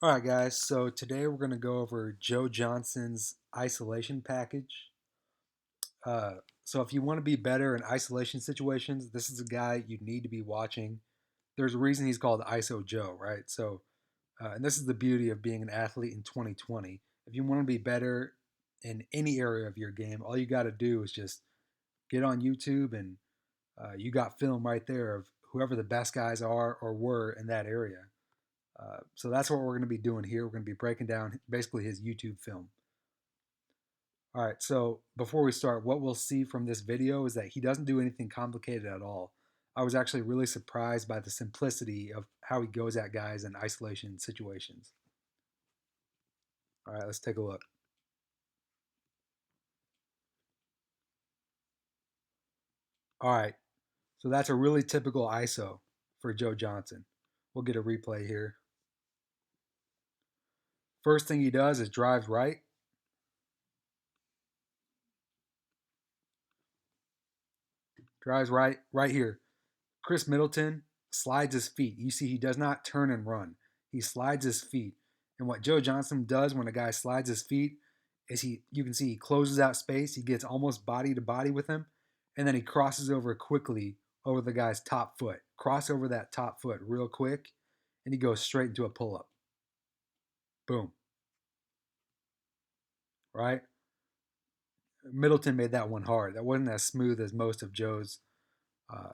All right, guys. So today we're going to go over Joe Johnson's isolation package. So if you want to be better in isolation situations, this is a guy you need to be watching. There's a reason he's called ISO Joe, right? And this is the beauty of being an athlete in 2020. If you want to be better in any area of your game, all you got to do is just get on YouTube and you got film right there of whoever the best guys are or were in that area. So that's what we're going to be doing here. We're going to be breaking down basically his YouTube film. All right, so before we start, what we'll see from this video is that he doesn't do anything complicated at all. I was actually really surprised by the simplicity of how he goes at guys in isolation situations. All right, let's take a look. All right, so that's a really typical ISO for Joe Johnson. We'll get a replay here. First thing he does is drives right. Drives right here. Chris Middleton slides his feet. You see, he does not turn and run. He slides his feet. And what Joe Johnson does when a guy slides his feet is you can see he closes out space. He gets almost body to body with him. And then he crosses over quickly over the guy's top foot. Cross over that top foot real quick. And he goes straight into a pull up. Boom. Right? Middleton made that one hard. That wasn't as smooth as most of Joe's uh,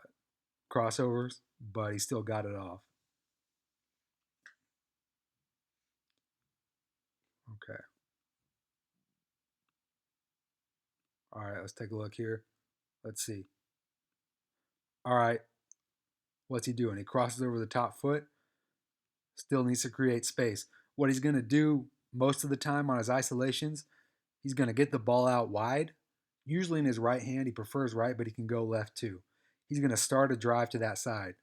crossovers, but he still got it off. Okay. All right, let's take a look here. Let's see. All right, what's he doing? He crosses over the top foot, still needs to create space. What he's going to do most of the time on his isolations, he's going to get the ball out wide, usually in his right hand. He prefers right, but he can go left too. He's going to start a drive to that side.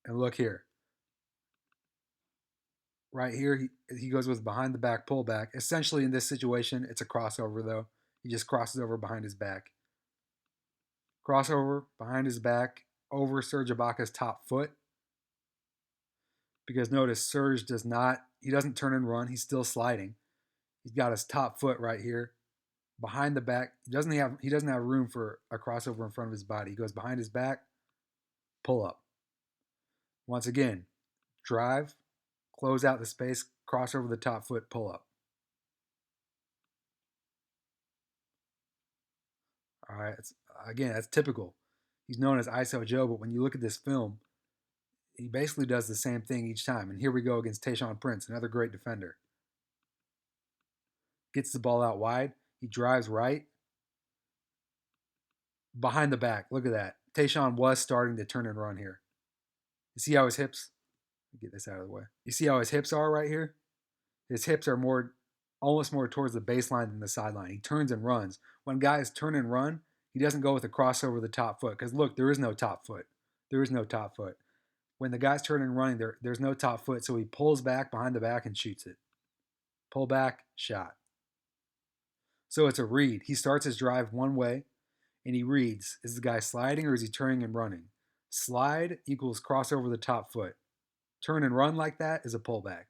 And look here. Right here, he goes with behind the back pullback. Essentially, in this situation, it's a crossover, though. He just crosses over behind his back. Crossover behind his back over Serge Ibaka's top foot. Because notice Serge he doesn't turn and run. He's still sliding. He's got his top foot right here behind the back. He doesn't have room for a crossover in front of his body. He goes behind his back, pull up. Once again, drive, close out the space, cross over the top foot, pull up. All right. Again, that's typical. He's known as ISO Joe, but when you look at this film, he basically does the same thing each time. And here we go against Tayshaun Prince, another great defender. Gets the ball out wide. He drives right behind the back. Look at that. Tayshaun was starting to turn and run here. You see how his hips? Get this out of the way. You see how his hips are right here? His hips are almost more towards the baseline than the sideline. He turns and runs. When guys turn and run, he doesn't go with a crossover the top foot. Because look, there is no top foot. There is no top foot. When the guy's turning and running, there's no top foot. So he pulls back behind the back and shoots it. Pull back, shot. So it's a read. He starts his drive one way and he reads, is the guy sliding or is he turning and running? Slide equals cross over the top foot. Turn and run like that is a pullback.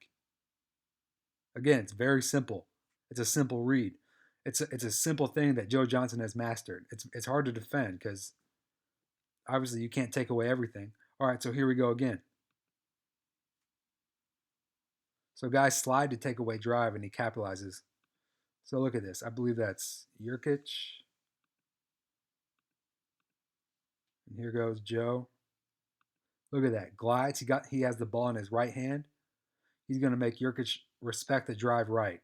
Again, it's very simple. It's a simple read. It's a simple thing that Joe Johnson has mastered. It's hard to defend because obviously you can't take away everything. All right, so here we go again. So guys slide to take away drive and he capitalizes. So look at this. I believe that's Jurkic. And here goes Joe. Look at that. Glides. He has the ball in his right hand. He's going to make Jurkic respect the drive right.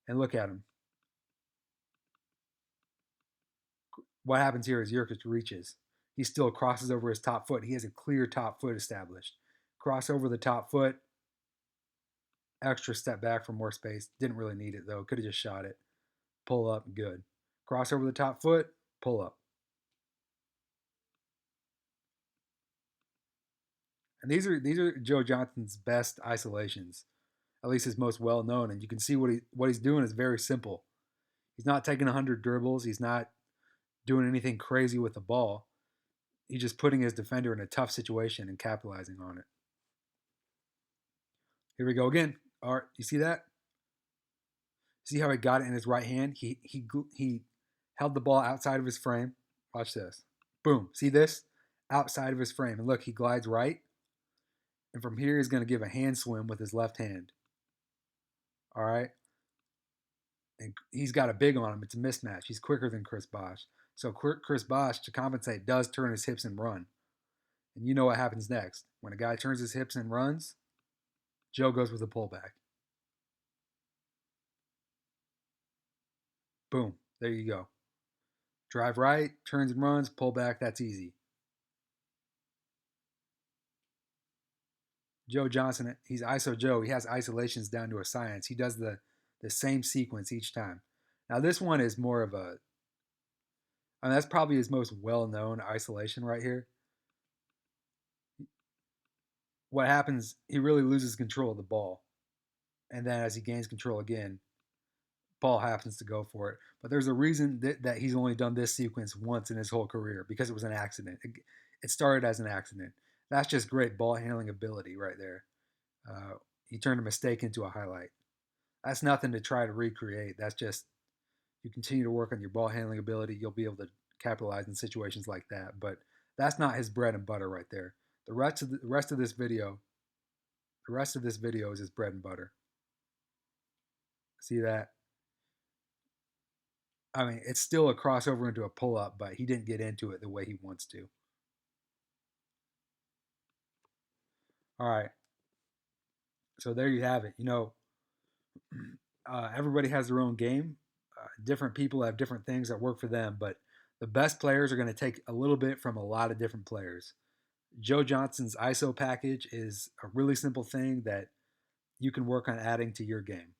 And look at him. What happens here is Jurkic reaches. He still crosses over his top foot. He has a clear top foot established. Cross over the top foot. Extra step back for more space. Didn't really need it though. Could have just shot it. Pull up, good. Cross over the top foot, pull up. And these are Joe Johnson's best isolations, at least his most well known. And you can see what he's doing is very simple. He's not taking 100 dribbles. He's not doing anything crazy with the ball. He's just putting his defender in a tough situation and capitalizing on it. Here we go again. All right, you see that? See how he got it in his right hand? He held the ball outside of his frame. Watch this. Boom. See this? Outside of his frame. And look, he glides right. And from here, he's going to give a hand swim with his left hand. All right. And he's got a big on him. It's a mismatch. He's quicker than Chris Bosh. So Chris Bosh, to compensate, does turn his hips and run. And you know what happens next. When a guy turns his hips and runs, Joe goes with a pullback. Boom. There you go. Drive right, turns and runs, pull back. That's easy. Joe Johnson, he's ISO Joe. He has isolations down to a science. He does the same sequence each time. Now this one is more of a, I mean, that's probably his most well-known isolation right here. What happens, he really loses control of the ball. And then as he gains control again, Paul happens to go for it. But there's a reason that he's only done this sequence once in his whole career, because it was an accident. It started as an accident. That's just great ball handling ability right there. He turned a mistake into a highlight. That's nothing to try to recreate. That's just, you continue to work on your ball handling ability, you'll be able to capitalize in situations like that. But that's not his bread and butter right there. The rest of this video is his bread and butter. See that? I mean, it's still a crossover into a pull up, but he didn't get into it the way he wants to. All right. So there you have it. You know, everybody has their own game. Different people have different things that work for them, but the best players are going to take a little bit from a lot of different players. Joe Johnson's ISO package is a really simple thing that you can work on adding to your game.